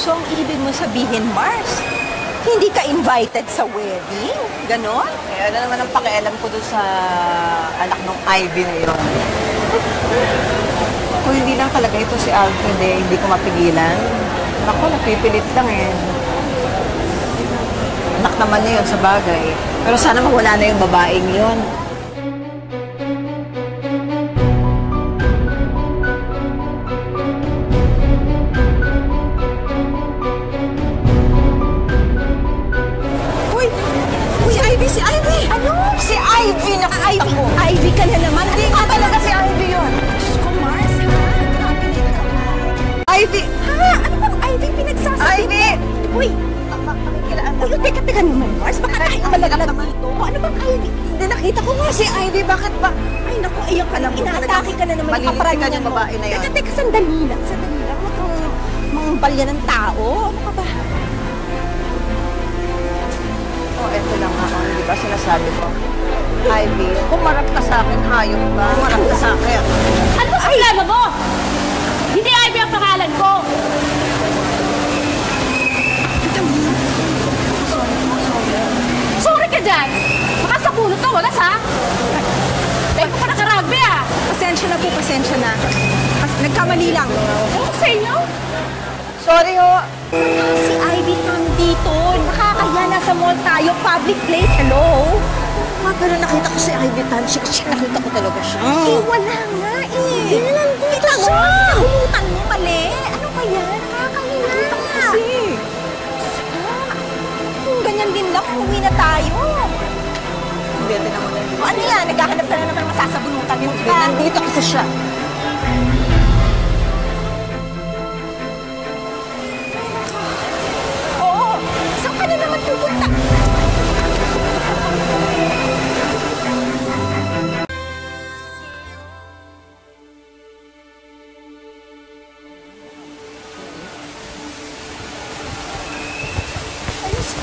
So, ang ibig mo sabihin, Mars, hindi ka invited sa wedding? Ganon? Eh, ano naman ang pakialam ko dun sa anak ng Ivy na yun? Kung hindi lang talaga ito si Alfred eh, hindi ko mapigilan. Naku, napipilit lang eh. Anak naman niya yun sa bagay. Pero sana mawala na yung babaeng yun. Uy, Ivy! Si Ivy! Ano? Si Ivy! Nakakita ko! Ivy ka na naman! Hindi nga talaga si Ivy yun! Diyos ko, Mars, ha? Grabe nito. Ivy! Ha? Ano bang Ivy pinagsasabi? Ivy! Uy! Makikilaan Uy, teka naman, Mars. Baka naimalaglag dito. Ano bang Ivy? Hindi, nakita ko nga si Ivy. Bakit ba? Ay, naku, ayan ka lang. Inaatake ka na naman. Malilitikan yung babae na yun. Teka, sandali lang. Sandali lang. Huwag kang mangbalya ng tao. Ano ka ba? Oh, eto lang ako. Di ba sinasabi ko? Ivy, kumarap ka sa akin, hayop ba? Kumarap ka sa akin. Ano ba problema mo? Hindi Ivy ang pangalan ko. Sorry ka dyan. Baka sa puno to, wagas ha? Dahil ko pa nakaragbi ah. Pasensya na po, pasensya na. Nagkamali lang. Ano ko sa inyo? Sorry ho. Wala si Ivy nandito. Nakakaya, nasa mall tayo. Public place. Hello? Nga, pero nakita ko si Ivy Tan. Nakita ko talaga siya. Eh, wala nga eh. Hindi na nandito siya. Nakulutan mo, mali. Ano ba yan? Nakakahiya. Kasi. Kung ganyan din lang, uwi na tayo. Hindi, tinamo na yun. Ano yan? Naghahanap ka na naman masasabunutan mo. Hindi, nandito kasi siya. Oo. Saan ka na naman pupunta?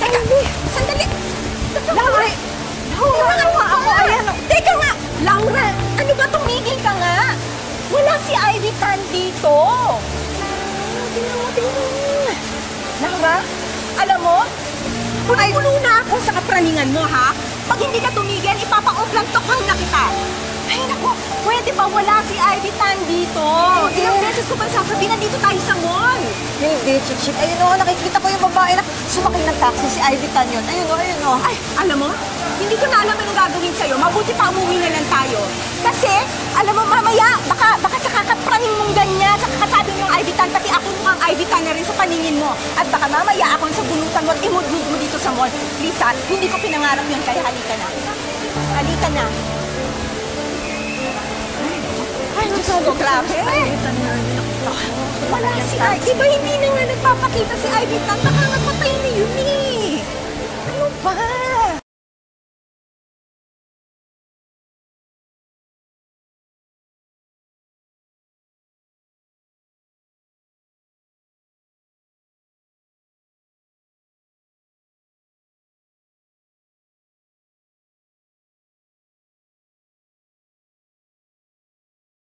Teka, sandali. Laura! Laura, ano ako? Ayan, teka nga. Laura, ano ba tumigil ka nga? Wala si Ivy Tan dito. Tingnan. Laura, alam mo, puno na ako sa kapraningan mo, ha? Pag hindi ka tumigil, ipapa-off lang tokhang na kita. Ay, naku, pwede ba wala si Ivy Tan dito? Ilang beses ko ba sasabihin, nandito tayo sa mall? Hindi, Chick. Ayun o, nakikita ko yung babae na sumakay ng taxi. Si Ivy Tan yun. Ayun o. Ay, alam mo, hindi ko na alam anong gagawin sa'yo. Mabuti pa umuwi na lang tayo. Kasi, alam mo, mamaya, baka sa kakapraning mong ganyan, sa kakasabi mo yung Ivy Tan, pati ako mukhang Ivy Tan na rin sa paningin mo. At baka mamaya ako sa bunutan mo at imudmud mo dito sa mall. Lisa, hindi ko pinangarap yun, kaya halika na. Halika na. Ay, Diyos ko, grabe. Wala si Ivy. Diba hindi na nga nagpapakita si Ivy Tan? Baka nga patay na yun eh. Ano ba?